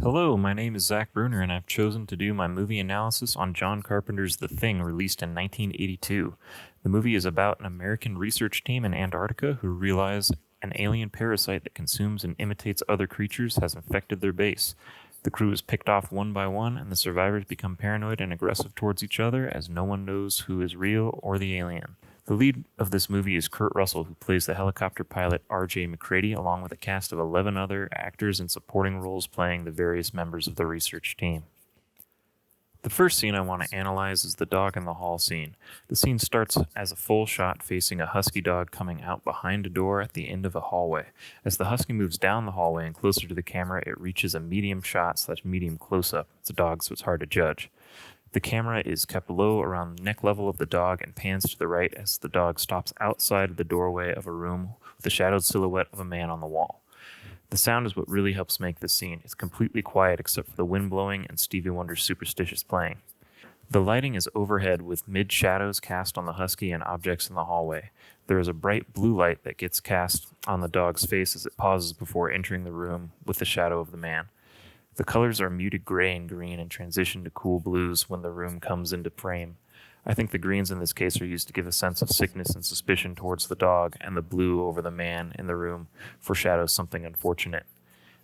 Hello, my name is Zach Bruner, and I've chosen to do my movie analysis on John Carpenter's The Thing, released in 1982. The movie is about an American research team in Antarctica who realize an alien parasite that consumes and imitates other creatures has infected their base. The crew is picked off one by one, and the survivors become paranoid and aggressive towards each other as no one knows who is real or the alien. The lead of this movie is Kurt Russell, who plays the helicopter pilot R.J. McCready, along with a cast of 11 other actors in supporting roles playing the various members of the research team. The first scene I want to analyze is the dog in the hall scene. The scene starts as a full shot facing a husky dog coming out behind a door at the end of a hallway. As the husky moves down the hallway and closer to the camera, it reaches a medium shot / medium close-up. It's a dog, so it's hard to judge. The camera is kept low around the neck level of the dog and pans to the right as the dog stops outside of the doorway of a room with the shadowed silhouette of a man on the wall. The sound is what really helps make this scene. It's completely quiet except for the wind blowing and Stevie Wonder's Superstitious playing. The lighting is overhead with mid-shadows cast on the husky and objects in the hallway. There is a bright blue light that gets cast on the dog's face as it pauses before entering the room with the shadow of the man. The colors are muted gray and green and transition to cool blues when the room comes into frame. I think the greens in this case are used to give a sense of sickness and suspicion towards the dog, and the blue over the man in the room foreshadows something unfortunate.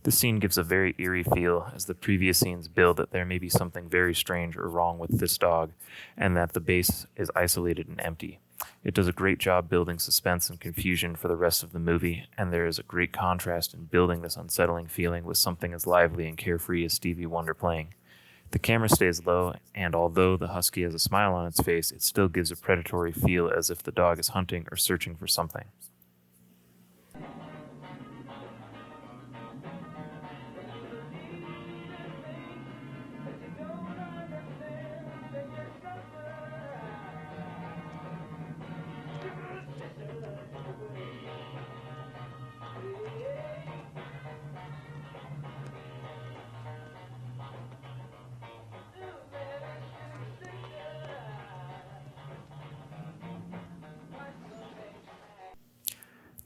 This scene gives a very eerie feel as the previous scenes build that there may be something very strange or wrong with this dog, and that the base is isolated and empty. It does a great job building suspense and confusion for the rest of the movie, and there is a great contrast in building this unsettling feeling with something as lively and carefree as Stevie Wonder playing. The camera stays low, and although the husky has a smile on its face, it still gives a predatory feel as if the dog is hunting or searching for something.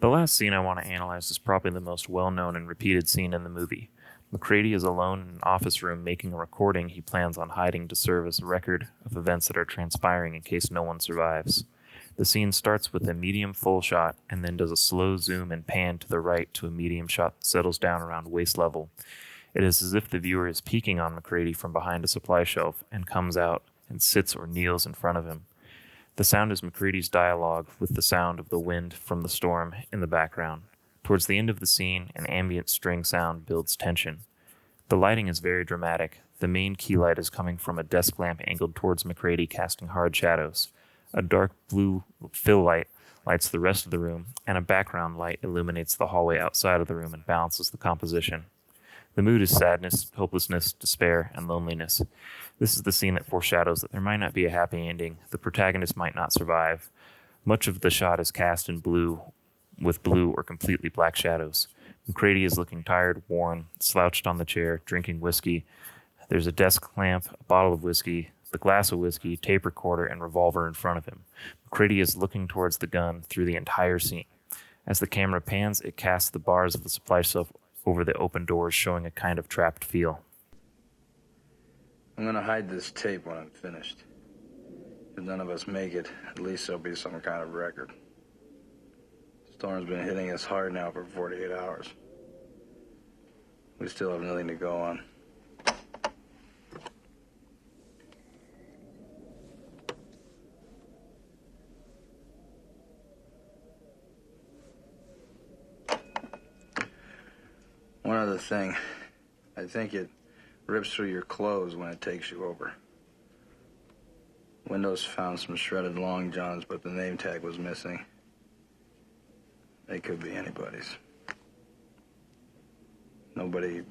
The last scene I want to analyze is probably the most well-known and repeated scene in the movie. McCready is alone in an office room making a recording he plans on hiding to serve as a record of events that are transpiring in case no one survives. The scene starts with a medium full shot and then does a slow zoom and pan to the right to a medium shot that settles down around waist level. It is as if the viewer is peeking on McCready from behind a supply shelf and comes out and sits or kneels in front of him. The sound is McCready's dialogue with the sound of the wind from the storm in the background. Towards the end of the scene, an ambient string sound builds tension. The lighting is very dramatic. The main key light is coming from a desk lamp angled towards McCready, casting hard shadows. A dark blue fill light lights the rest of the room, and a background light illuminates the hallway outside of the room and balances the composition. The mood is sadness, hopelessness, despair, and loneliness. This is the scene that foreshadows that there might not be a happy ending. The protagonist might not survive. Much of the shot is cast in blue, with blue or completely black shadows. McCready is looking tired, worn, slouched on the chair, drinking whiskey. There's a desk lamp, a bottle of whiskey, the glass of whiskey, tape recorder, and revolver in front of him. McCready is looking towards the gun through the entire scene. As the camera pans, it casts the bars of the supply shelf over the open doors, showing a kind of trapped feel. I'm gonna hide this tape when I'm finished. If none of us make it, at least there'll be some kind of record. The storm's been hitting us hard now for 48 hours. We still have nothing to go on. One other thing. I think it rips through your clothes when it takes you over. Windows found some shredded long johns, but the name tag was missing. They could be anybody's. Nobody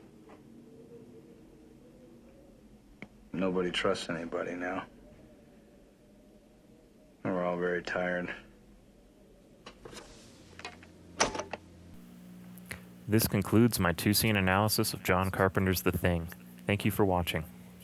trusts anybody now. We're all very tired. This concludes my two-scene analysis of John Carpenter's The Thing. Thank you for watching.